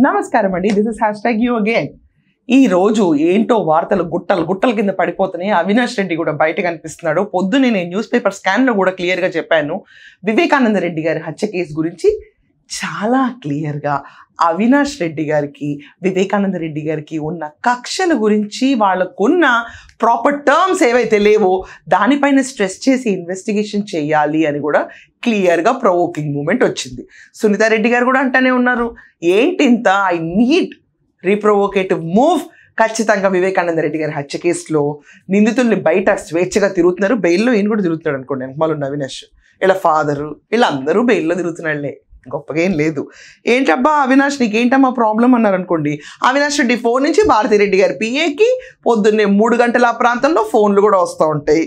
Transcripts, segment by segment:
నమస్కారం అండి, this is #you again. ఈ రోజు ఏంటో వార్తలు గుట్టల కింద పడిపోతున్నాయి. అవినాష్ రెడ్డి కూడా బయట కనిపిస్తున్నాడు. పొద్దునే నేను న్యూస్ పేపర్ స్కాన్లో కూడా క్లియర్గా చెప్పాను. వివేకానంద రెడ్డి గారి హత్య కేసు గురించి చాలా క్లియర్గా అవినాష్ రెడ్డి గారికి వివేకానంద రెడ్డి గారికి ఉన్న కక్షల గురించి, వాళ్ళకున్న ప్రాపర్ టర్మ్స్ ఏవైతే లేవో దానిపైన స్ట్రెస్ చేసి ఇన్వెస్టిగేషన్ చేయాలి అని కూడా క్లియర్గా ప్రొవోకింగ్ మూమెంట్ వచ్చింది. సునీతా రెడ్డి గారు కూడా అంటూనే ఉన్నారు, ఏంటి ఇంత ఐ నీడ్ రీప్రొవోకేటివ్ మూవ్. ఖచ్చితంగా వివేకానంద రెడ్డి గారి హత్య కేసులో నిందితుల్ని బయట స్వేచ్ఛగా తిరుగుతున్నారు. బెయిల్లో ఈయన కూడా తిరుగుతున్నాడు అనుకోండి, వెనకమాల అవినాష్, ఇలా ఫాదరు, వీళ్ళందరూ బెయిల్లో తిరుగుతున్నాడులే, గొప్పగా ఏం లేదు. ఏంటబ్బా అవినాష్ నీకేంటమ్మా ప్రాబ్లం అన్నారు అనుకోండి, అవినాష్ రెడ్డి ఫోన్ నుంచి భారతిరెడ్డి గారి పిఏకి పొద్దున్నే 3 గంటల ఆ ప్రాంతంలో ఫోన్లు కూడా వస్తూ ఉంటాయి.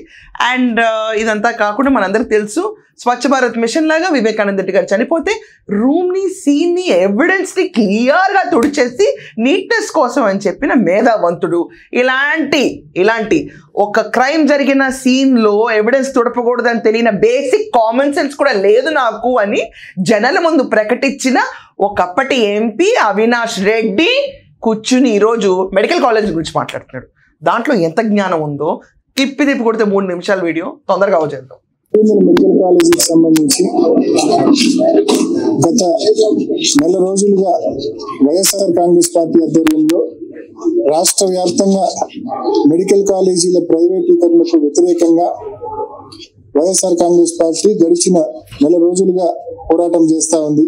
అండ్ ఇదంతా కాకుండా మనందరికి తెలుసు, స్వచ్ఛ భారత్ మిషన్ లాగా వివేకానంద రెడ్డి గారు చనిపోతే రూమ్ని, సీన్ని, ఎవిడెన్స్ని క్లియర్గా తుడిచేసి నీట్నెస్ కోసం అని చెప్పిన మేధావంతుడు. ఇలాంటి ఒక క్రైమ్ జరిగిన సీన్లో ఎవిడెన్స్ తుడపకూడదని తెలియని బేసిక్ కామన్ సెన్స్ కూడా లేదు నాకు అని జనాల ముందు ప్రకటించిన ఒకప్పటి ఎంపీ అవినాష్ రెడ్డి కూర్చుని ఈరోజు మెడికల్ కాలేజ్ గురించి మాట్లాడుతున్నాడు. దాంట్లో ఎంత జ్ఞానం ఉందో తిప్పి కొడితే 3 నిమిషాల వీడియో తొందరగా వచ్చేద్దాం. మెడికల్ కాలేజీకి సంబంధించి గత నెల రోజులుగా వైఎస్ఆర్ కాంగ్రెస్ పార్టీ ఆధ్వర్యంలో రాష్ట్ర వ్యాప్తంగా మెడికల్ కాలేజీల ప్రైవేటీకరణకు వ్యతిరేకంగా వైఎస్ఆర్ కాంగ్రెస్ పార్టీ గడిచిన నెల రోజులుగా పోరాటం చేస్తూ ఉంది.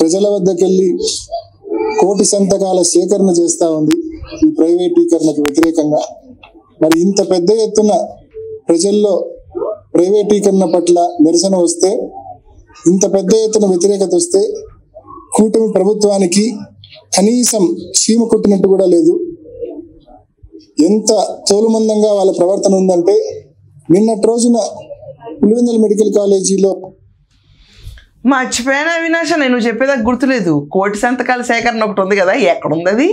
ప్రజల వద్దకెళ్ళి కోటి సంతకాల సేకరణ చేస్తూ ఉంది ఈ ప్రైవేటీకరణకు వ్యతిరేకంగా. మరి ఇంత పెద్ద ఎత్తున ప్రజల్లో ప్రైవేటీకరణ పట్ల నిరసన వస్తే, ఇంత పెద్ద ఎత్తున వ్యతిరేకత వస్తే కూటమి ప్రభుత్వానికి కనీసం చీమ కొట్టినట్టు కూడా లేదు. ఎంత తోలుమందంగా వాళ్ళ ప్రవర్తన ఉందంటే, నిన్నటి రోజున పులివెందుల మెడికల్ కాలేజీలో మర్చిపోయిన అవినాష్, నేను చెప్పేదాకా గుర్తులేదు. కోటి సంతకాల సేకరణ ఒకటి ఉంది కదా, ఎక్కడుంది అది?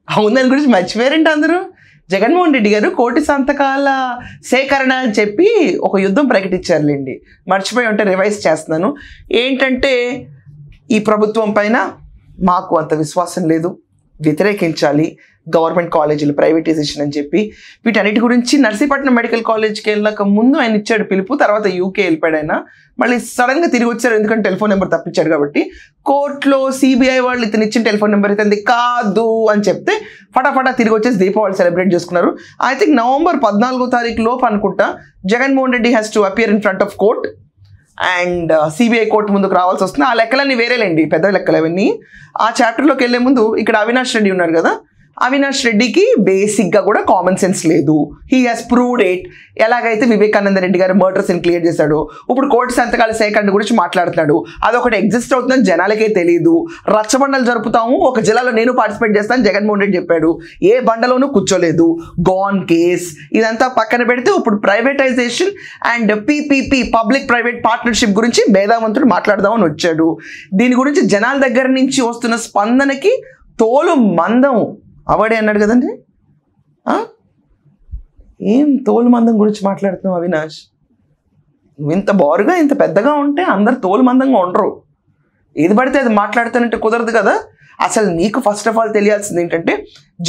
అవును, దాని గురించి మర్చిపోయారంటే అందరూ. జగన్మోహన్ రెడ్డి గారు కోటి సంతకాల సేకరణ అని చెప్పి ఒక యుద్ధం ప్రకటించారులేండి. మర్చిపోయి ఉంటే రివైజ్ చేస్తున్నాను. ఏంటంటే, ఈ ప్రభుత్వం పైన మాకు అంత విశ్వాసం లేదు, వ్యతిరేకించాలి గవర్నమెంట్ కాలేజీలు ప్రైవేటైజేషన్ అని చెప్పి. వీటన్నిటి గురించి నర్సీపట్నం మెడికల్ కాలేజ్కి వెళ్ళక ముందు ఆయన ఇచ్చాడు పిలుపు. తర్వాత యూకే వెళ్ళిపోయాడు ఆయన. మళ్ళీ సడన్గా తిరిగి వచ్చారు, ఎందుకంటే టెలిఫోన్ నెంబర్ తప్పించాడు కాబట్టి. కోర్టులో సిబిఐ వాళ్ళు ఇతను ఇచ్చిన టెలిఫోన్ నెంబర్ ఇతనిది కాదు అని చెప్తే ఫటాఫటా తిరిగి వచ్చేసి దీపావళి సెలబ్రేట్ చేసుకున్నారు. ఐ థింక్ నవంబర్ 14వ తారీఖు లోపు అనుకుంటా Jaganmohan Reddy has to appear in front of court and CBI court ముందుకు రావాల్సి వస్తుంది. ఆ లెక్కలన్నీ వేరేలేండి, పెద్ద లెక్కలు అవన్నీ. ఆ చాప్టర్లోకి వెళ్ళే ముందు ఇక్కడ అవినాష్ రెడ్డి ఉన్నారు కదా, అవినాష్ రెడ్డికి బేసిక్గా కూడా కామన్ సెన్స్ లేదు. He has proved it. ఎలాగైతే వివేకానంద రెడ్డి గారు మర్డర్స్ని క్లియర్ చేశాడు, ఇప్పుడు కోటి సంతకాల సేకరణ గురించి మాట్లాడుతున్నాడు. అదొకటి ఎగ్జిస్ట్ అవుతుందని జనాలకే తెలియదు. రచ్చబండలు జరుపుతాము, ఒక జిల్లాలో నేను పార్టిసిపేట్ చేస్తాను జగన్మోహన్ రెడ్డి చెప్పాడు. ఏ బండలోనూ కూర్చోలేదు. గాన్ కేస్ ఇదంతా పక్కన పెడితే ఇప్పుడు privatisation and PPP public private partnership గురించి మేధావంతుడు మాట్లాడదామని వచ్చాడు. దీని గురించి జనాల దగ్గర నుంచి వస్తున్న స్పందనకి తోలు మందం అవడే అన్నాడు కదండి. ఏం తోలు మందం గురించి మాట్లాడుతున్నావు అవినాష్? ఇంత బారుగా ఇంత పెద్దగా ఉంటే అందరు తోలు మందంగా ఉండరు. ఏది పడితే అది మాట్లాడుతానంటే కుదరదు కదా. అసలు నీకు ఫస్ట్ ఆఫ్ ఆల్ తెలియాల్సింది ఏంటంటే,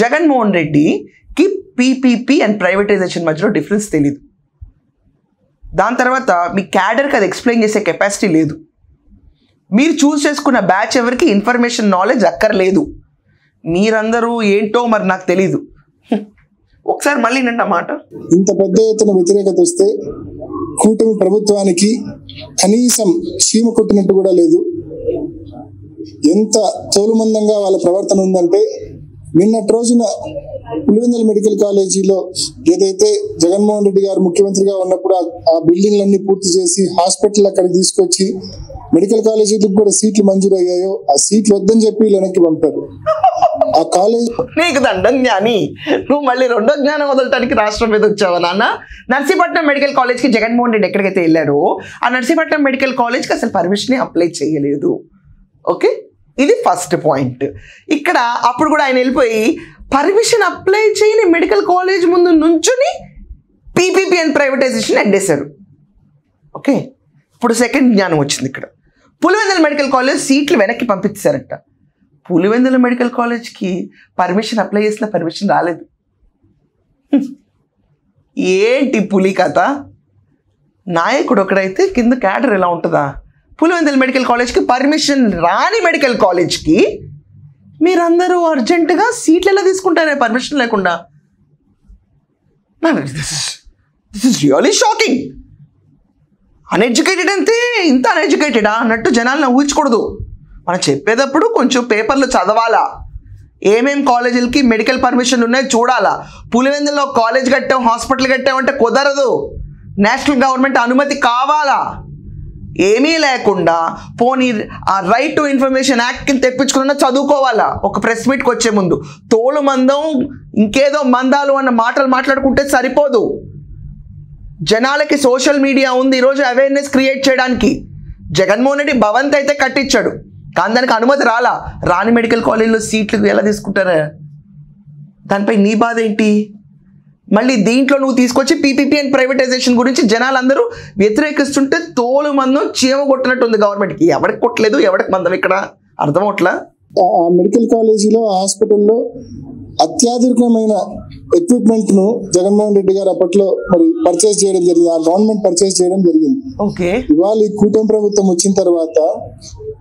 జగన్మోహన్ రెడ్డికి పీపీపీ అండ్ ప్రైవేటైజేషన్ మధ్యలో డిఫరెన్స్ తెలియదు. దాని తర్వాత మీ క్యాడర్కి అది ఎక్స్ప్లెయిన్ చేసే కెపాసిటీ లేదు. మీరు చూస్ చేసుకున్న బ్యాచ్ ఎవరికి ఇన్ఫర్మేషన్ నాలెడ్జ్ అక్కర్లేదు. మీరందరూ ఏంటో మరి నాకు తెలీదు. ఒకసారి మళ్ళీ నిన్న మాట. ఇంత పెద్ద ఎత్తున వ్యతిరేకత వస్తే కూటమి ప్రభుత్వానికి కనీసం చీమ కొట్టినట్టు కూడా లేదు. ఎంత తోలుమందంగా వాళ్ళ ప్రవర్తన ఉందంటే, నిన్నటి రోజున పులివెందుల మెడికల్ కాలేజీలో ఏదైతే జగన్మోహన్ రెడ్డి గారు ముఖ్యమంత్రిగా ఉన్నప్పుడు ఆ బిల్డింగ్లన్నీ పూర్తి చేసి హాస్పిటల్ అక్కడికి తీసుకొచ్చి మెడికల్ కాలేజీలకు కూడా సీట్లు మంజూరు అయ్యాయో, ఆ సీట్లు వద్దని చెప్పి వెనక్కి పంపారు. ఆ కాలేజ్ నీకు దండం జ్ఞాని, నువ్వు మళ్ళీ రెండో జ్ఞానం వదలటానికి రాష్ట్రం మీద వచ్చావా నాన్న? నర్సీపట్నం మెడికల్ కాలేజ్కి జగన్మోహన్ రెడ్డి ఎక్కడికైతే వెళ్ళారో ఆ నర్సీపట్నం మెడికల్ కాలేజ్కి అసలు పర్మిషన్ అప్లై చేయలేదు. ఓకే, ఇది ఫస్ట్ పాయింట్. ఇక్కడ అప్పుడు కూడా ఆయన వెళ్ళిపోయి పర్మిషన్ అప్లై చేయని మెడికల్ కాలేజ్ ముందు నుంచుని పీపీపీ అండ్ ప్రైవేటైజేషన్ అడ్డేశారు. ఓకే, ఇప్పుడు సెకండ్ జ్ఞానం వచ్చింది. ఇక్కడ పులివెందుల మెడికల్ కాలేజ్ సీట్లు వెనక్కి పంపించారట. పులివెందుల మెడికల్ కాలేజ్కి పర్మిషన్ అప్లై చేసిన పర్మిషన్ రాలేదు. ఏంటి పులి కథ? నాయకుడు ఒకడైతే కింద క్యాడర్ ఎలా ఉంటుందా? పులివెందుల మెడికల్ కాలేజ్కి పర్మిషన్ రాని మెడికల్ కాలేజ్కి మీరందరూ అర్జెంటుగా సీట్లు ఎలా తీసుకుంటారే పర్మిషన్ లేకుండా? This is really shocking. Uneducated అంతే, ఇంత అన్ఎడ్యుకేటెడా అన్నట్టు జనాలను ఊహించకూడదు. మనం చెప్పేటప్పుడు కొంచెం పేపర్లు చదవాలా, ఏమేం కాలేజీలకి మెడికల్ పర్మిషన్లు ఉన్నాయో చూడాలా. పులివెందులో కాలేజ్ కట్టాం, హాస్పిటల్ కట్టామంటే కుదరదు, నేషనల్ గవర్నమెంట్ అనుమతి కావాలా. ఏమీ లేకుండా పోనీ ఆ రైట్ టు ఇన్ఫర్మేషన్ యాక్ట్ని తెప్పించుకున్నా చదువుకోవాలా. ఒక ప్రెస్ మీట్కి వచ్చే ముందు తోలు మందం ఇంకేదో మందాలు అన్న మాటలు మాట్లాడుకుంటే సరిపోదు. జనాలకి సోషల్ మీడియా ఉంది ఈరోజు అవేర్నెస్ క్రియేట్ చేయడానికి. జగన్మోహన్ రెడ్డి భవంతి అయితే కట్టించాడు, కానీ దానికి అనుమతి రాలా. రాని మెడికల్ కాలేజీలో సీట్లు ఎలా తీసుకుంటారా? దానిపై నీ బాధ ఏంటి? మళ్ళీ దీంట్లో నువ్వు తీసుకొచ్చి పీపీపీ అండ్ ప్రైవేటైజేషన్ గురించి జనాలందరూ వ్యతిరేకిస్తుంటే తోలు మందం చీమ కొట్టినట్టు ఉంది గవర్నమెంట్కి. ఎవరికి కొట్టలేదు, ఎవరికి మందం ఇక్కడ అర్థమవట్లా. ఆ మెడికల్ కాలేజీలో, హాస్పిటల్లో అత్యాధునికమైన ఎక్విప్మెంట్ ను జగన్మోహన్ రెడ్డి గారు అప్పట్లో మరి పర్చేస్ చేయడం జరిగింది. ఆ గవర్నమెంట్ పర్చేస్ చేయడం జరిగింది. ఇవాళ ఈ కూటమి ప్రభుత్వం వచ్చిన తర్వాత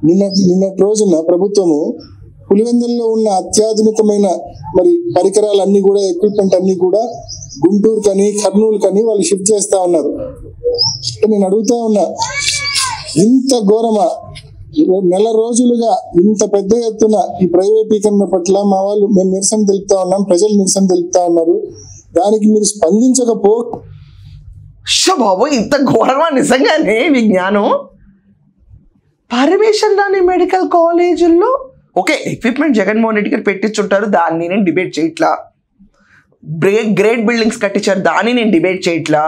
నిన్నటి రోజున ప్రభుత్వము పులివెందుల్లో ఉన్న అత్యాధునికమైన మరి పరికరాలన్నీ కూడా, ఎక్విప్మెంట్ అన్ని కూడా గుంటూరు కని కర్నూలు కని వాళ్ళు షిఫ్ట్ చేస్తా ఉన్నారు. నేను అడుగుతా ఉన్నా, ఇంత ఘోరమా? నెల రోజులుగా ఇంత పెద్ద ఎత్తున ఈ ప్రైవేటీకరణ పట్ల మా వాళ్ళు మేము నిరసన తెలుపుతా ఉన్నాం, ప్రజలు నిరసన తెలుపుతా ఉన్నారు. దానికి మీరు స్పందించకపో బాబు, ఇంత ఘోరమా నిజంగానే విజ్ఞానం? పర్మిషన్ రాని మెడికల్ కాలేజీల్లో ఓకే ఎక్విప్మెంట్ జగన్మోహన్ రెడ్డి గారు పెట్టించుంటారు, దాన్ని నేను డిబేట్ చేయట్లా. గ్రేట్ బిల్డింగ్స్ కట్టించారు, దాన్ని నేను డిబేట్ చేయట్లా.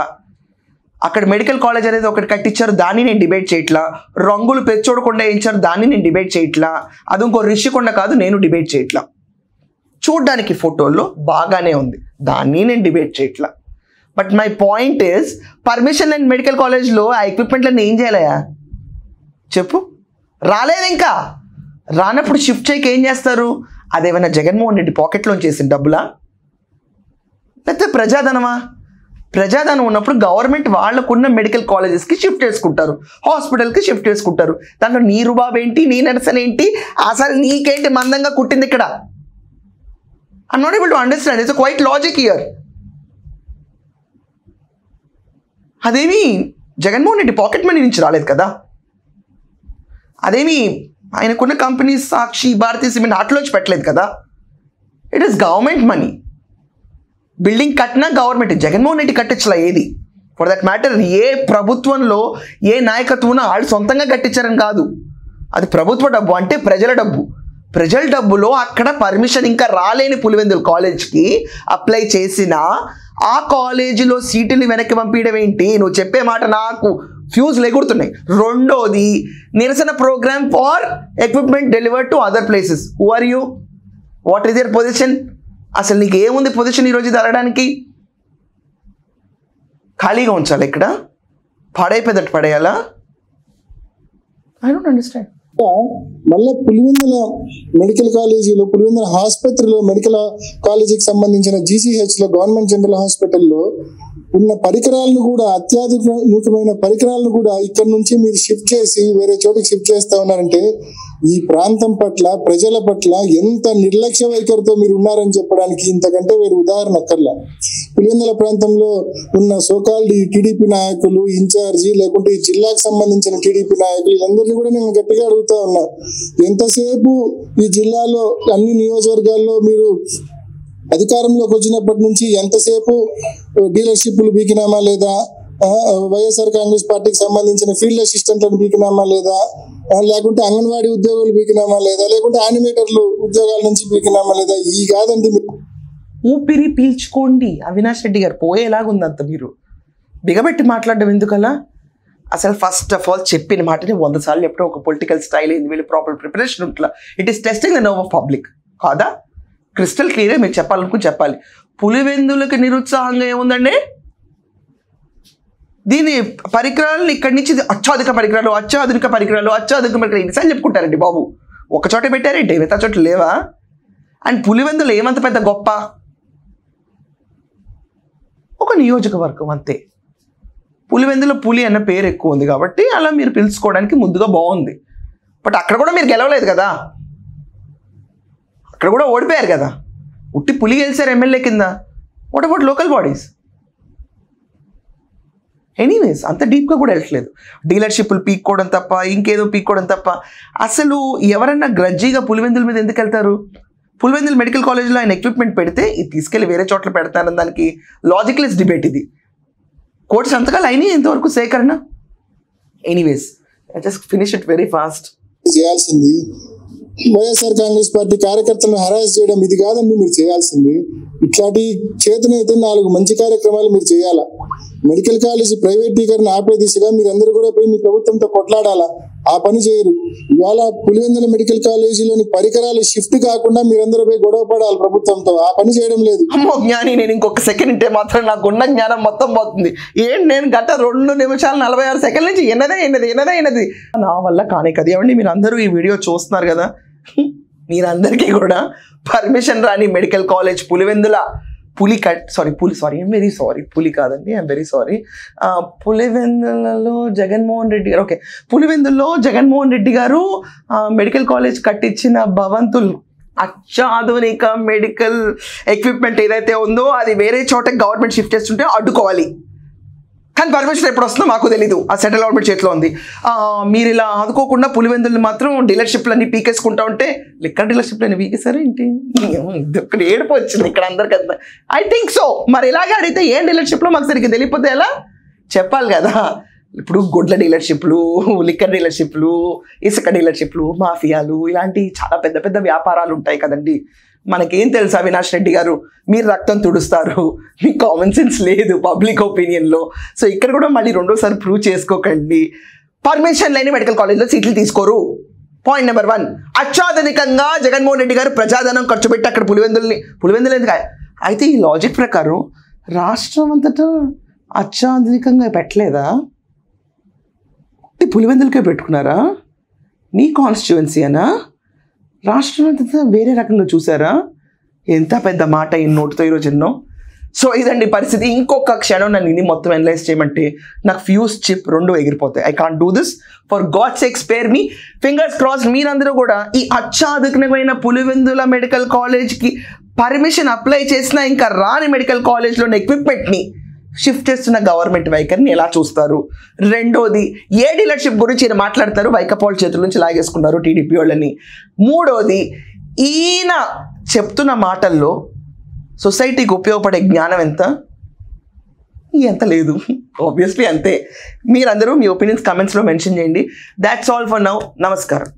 అక్కడ మెడికల్ కాలేజ్ అనేది ఒకటి కట్టించారు, దాన్ని నేను డిబేట్ చేయట్లా. రంగులు పెచ్చోడకుండా వేయించారు, దాన్ని నేను డిబేట్ చేయట్లా. అది ఇంకో రిషికొండ కాదు, నేను డిబేట్ చేయట్లా. చూడ్డానికి ఫోటోల్లో బాగానే ఉంది, దాన్ని నేను డిబేట్ చేయట్లా. But my point is, permission and medical కాలేజ్లో ఆ ఎక్విప్మెంట్లన్నీ ఏం చేయాలయా చెప్పు? రాలేదు ఇంకా. రానప్పుడు షిఫ్ట్ చేయక ఏం చేస్తారు? అదేమైనా జగన్మోహన్ రెడ్డి పాకెట్లో చేసిన డబ్బులా, లేకపోతే ప్రజాధనమా? ప్రజాధనం ఉన్నప్పుడు గవర్నమెంట్ వాళ్ళకున్న మెడికల్ కాలేజెస్కి షిఫ్ట్ చేసుకుంటారు, హాస్పిటల్కి షిఫ్ట్ చేసుకుంటారు. దాంట్లో నీ రుబాబు ఏంటి, నీ నిరసన ఏంటి? అసలు నీకేంటి మందంగా కుట్టింది ఇక్కడ? I'm not able to understand. It's quite logic here. అదేమి జగన్మోహన్ రెడ్డి పాకెట్ మనీ నుంచి రాలేదు కదా. అదేమి ఆయనకున్న కంపెనీస్ సాక్షి, భారతీయ సిమెంట్ అట్లోంచి పెట్టలేదు కదా. It is government money. Building కట్టినా గవర్నమెంట్, జగన్మోహన్ రెడ్డి కట్టించలా ఏది. ఫర్ దట్ మ్యాటర్ ఏ ప్రభుత్వంలో ఏ నాయకత్వం వాళ్ళు సొంతంగా కట్టించారని కాదు, అది ప్రభుత్వ డబ్బు, అంటే ప్రజల డబ్బు. ప్రజల డబ్బులో అక్కడ పర్మిషన్ ఇంకా రాలేని పులివెందుల కాలేజ్కి అప్లై చేసిన ఆ కాలేజీలో సీటుని వెనక్కి పంపించడం ఏంటి? నువ్వు చెప్పే మాట నాకు ఫ్యూజ్లు ఎగురుతున్నాయి. రెండోది, నిరసన programme for equipment delivered to other places. Who are you? What is your position? అసలు నీకు ఏముంది పొజిషన్ ఈరోజు ఇది అడగడానికి? ఖాళీగా ఉంచాలి ఇక్కడ, పాడైపోయేదట్టు పడేయాలా? I don't understand. మళ్ళీ పులివెందుల మెడికల్ కాలేజీలో, పులివెందుల ఆసుపత్రిలో, మెడికల్ కాలేజీకి సంబంధించిన GCH లో, గవర్నమెంట్ జనరల్ హాస్పిటల్లో ఉన్న పరికరాలను కూడా, అత్యాధునికమైన పరికరాలను కూడా ఇక్కడ నుంచి మీరు షిఫ్ట్ చేసి వేరే చోటికి షిఫ్ట్ చేస్తా ఉన్నారంటే ఈ ప్రాంతం పట్ల, ప్రజల పట్ల ఎంత నిర్లక్ష్య వైఖరితో మీరు ఉన్నారని చెప్పడానికి ఇంతకంటే వేరే ఉదాహరణ అక్కర్లా. పులివెందుల ప్రాంతంలో ఉన్న సోకాల్డ్ టీడీపీ నాయకులు, ఇన్ఛార్జి, లేకుంటే ఈ జిల్లాకు సంబంధించిన టీడీపీ నాయకులు, వీళ్ళందరినీ కూడా నేను గట్టిగా అడుగుతా ఉన్నా, ఎంతసేపు ఈ జిల్లాలో అన్ని నియోజకవర్గాల్లో మీరు అధికారంలోకి వచ్చినప్పటి నుంచి ఎంతసేపు డీలర్షిప్లు బీకినామా లేదా, వైఎస్ఆర్ కాంగ్రెస్ పార్టీకి సంబంధించిన ఫీల్డ్ అసిస్టెంట్లను బీకినామా లేదా, లేకుంటే అంగన్వాడీ ఉద్యోగులు బీకినామా లేదా, లేకుంటే యానిమేటర్లు ఉద్యోగాల నుంచి బీకినామా లేదా? ఈ కాదండి. ఊపిరి పీల్చుకోండి. అవినాష్ రెడ్డి గారు పోయేలాగుందంత మీరు బిగబెట్టి మాట్లాడడం ఎందుకలా? అసలు ఫస్ట్ ఆఫ్ ఆల్ చెప్పిన మాటని 100 సార్లు చెప్పడం ఒక పొలిటికల్ స్టైల్ అయింది. వీళ్ళు ప్రాపర్ ప్రిపరేషన్ ఉంటుందా? It is testing the nerve of public కాదా? క్రిస్టల్ క్లియరే మీరు చెప్పాలనుకుని చెప్పాలి. పులివెందులకి నిరుత్సాహంగా ఏముందండి? దీని పరికరాలను ఇక్కడి నుంచి అత్యాధునిక పరికరాలు ఎన్నిసార్లు చెప్పుకుంటారండి బాబు? ఒక చోటే పెట్టారేంటి, మిగతా చోట్ల లేవా? అండ్ పులివెందులు ఏమంత పెద్ద గొప్ప, ఒక నియోజకవర్గం అంతే. పులివెందులో పులి అన్న పేరు ఎక్కువ ఉంది కాబట్టి అలా మీరు పిలుచుకోవడానికి ముద్దుగా బాగుంది. బట్ అక్కడ కూడా మీరు గెలవలేదు కదా, అక్కడ కూడా ఓడిపోయారు కదా. ఉట్టి పులి గెలిచారు ఎమ్మెల్యే కింద. What about local bodies? Anyways అంత డీప్గా కూడా వెళ్ళట్లేదు. డీలర్షిప్లు పీక్కోవడం తప్ప, ఇంకేదో పీక్కోవడం తప్ప. అసలు ఎవరన్నా గ్రజ్జీగా పులివెందుల మీద ఎందుకు వెళ్తారు? పులివెందుల మెడికల్ కాలేజ్లో ఆయన ఎక్విప్మెంట్ పెడితే ఇది తీసుకెళ్ళి వేరే చోట్ల పెడతారని దానికి లాజిక్లెస్ డిబేట్ ఇది. కోటి సంతకాలు అయినాయి ఎంతవరకు సేకరణ? Anyways just finish it very fast. చేయాల్సింది వైఎస్ఆర్ కాంగ్రెస్ పార్టీ కార్యకర్తలను హరాస్ చేయడం ఇది కాదండి మీరు చేయాల్సింది. ఇట్లాంటి చేతనైతే 4 మంచి కార్యక్రమాలు మీరు చేయాలా. మెడికల్ కాలేజీ ప్రైవేటీకరణ ఆపే దిశగా మీరందరూ కూడా పోయి మీ ప్రభుత్వంతో కొట్లాడాలా. ఆ పని చేయరు. ఇవాళ పులివెందుల మెడికల్ కాలేజీలోని పరికరాలు షిఫ్ట్ కాకుండా మీరందరూ పోయి గొడవ పడాలి ప్రభుత్వంతో. ఆ పని చేయడం లేదు. అమ్మో జ్ఞాని, నేను ఇంకొక సెకండ్ ఇంటే మాత్రం నాకు ఉన్న జ్ఞానం మొత్తం పోతుంది. నేను గత 2 నిమిషాలు 46 సెకండ్ల నుంచి ఎన్నదే నా వల్ల కానే కదా. ఏమండి మీరు అందరూ ఈ వీడియో చూస్తున్నారు కదా, మీరందరికీ కూడా పర్మిషన్ రాని మెడికల్ కాలేజ్ పులివెందుల పులి కాదండి, ఐఎమ్ వెరీ సారీ. పులివెందులలో జగన్మోహన్ రెడ్డి గారు, ఓకే, పులివెందుల్లో జగన్మోహన్ రెడ్డి గారు మెడికల్ కాలేజ్ కట్టించిన భవంతులు అత్యాధునిక మెడికల్ ఎక్విప్మెంట్ ఏదైతే ఉందో అది వేరే చోట గవర్నమెంట్ షిఫ్ట్ చేస్తుంటే అడ్డుకోవాలి. కానీ పర్మిషన్ ఎప్పుడు వస్తుందో మాకు తెలీదు, ఆ సెంట్రల్ గవర్నమెంట్ చేతిలో ఉంది. మీరు ఇలా ఆదుకోకుండా పులివెందులు మాత్రం డీలర్షిప్లన్నీ పీకేసుకుంటా ఉంటే, లిక్కర్ డీలర్షిప్లన్నీ పీకేసారు ఏంటి? ఇక్కడ ఏడుపు వచ్చింది ఇక్కడ అందరికన్నా. I think so. మరి ఇలాగే అడిగితే ఏం డీలర్షిప్లో మాకు సరిగ్గా తెలియకపోతే ఎలా చెప్పాలి కదా. ఇప్పుడు గుడ్ల డీలర్షిప్లు, లిక్కర్ డీలర్షిప్లు, ఇసుక డీలర్షిప్లు, మాఫియాలు, ఇలాంటి చాలా పెద్ద పెద్ద వ్యాపారాలు ఉంటాయి కదండి. మనకేం తెలుసు అవినాష్ రెడ్డి గారు, మీరు రక్తం తుడుస్తారు, మీకు కామన్ సెన్స్ లేదు పబ్లిక్ ఒపీనియన్లో. సో ఇక్కడ కూడా మళ్ళీ 2వ సారి ప్రూవ్ చేసుకోకండి. పర్మిషన్ లేని మెడికల్ కాలేజ్లో సీట్లు తీసుకోరు. పాయింట్ నెంబర్ 1, అత్యాధునికంగా జగన్మోహన్ రెడ్డి గారు ప్రజాధనం ఖర్చు పెట్టి అక్కడ పులివెందులు ఎందుకు? అయితే ఈ లాజిక్ ప్రకారం రాష్ట్రం అంతటా అత్యాధునికంగా పెట్టలేదా? పులివెందులకే పెట్టుకున్నారా? మీ కాన్స్టిట్యువెన్సీ అనా? రాష్ట్రం అంతా వేరే రకంగా చూసారా? ఎంత పెద్ద మాట ఈ నోటుతో ఈరోజు ఎన్నో. సో ఇదండి పరిస్థితి. ఇంకొక క్షణం నన్ను ఇది మొత్తం అనలైజ్ చేయమంటే నాకు ఫ్యూజ్ చిప్ 2 ఎగిరిపోతాయి. I can't do this. For God sake spare me. Fingers cross. మీరందరూ కూడా ఈ అత్యాధునికమైన పులివెందుల మెడికల్ కాలేజ్కి పర్మిషన్ అప్లై చేసిన ఇంకా రాని మెడికల్ కాలేజ్లోని ఎక్విప్మెంట్ని షిఫ్ట్ చేస్తున్న గవర్నమెంట్ వైఖరిని ఎలా చూస్తారు? రెండోది, ఏ డీలర్షిప్ గురించి ఈయన మాట్లాడతారు, వైకపాల్ చేతుల నుంచి లాగేసుకున్నారు టీడీపీ వాళ్ళని. మూడోది, ఈయన చెప్తున్న మాటల్లో సొసైటీకి ఉపయోగపడే జ్ఞానం ఎంత లేదు. ఆబ్వియస్లీ అంతే. మీరందరూ మీ ఒపీనియన్స్ కమెంట్స్లో మెన్షన్ చేయండి. That's all for now. నమస్కారం.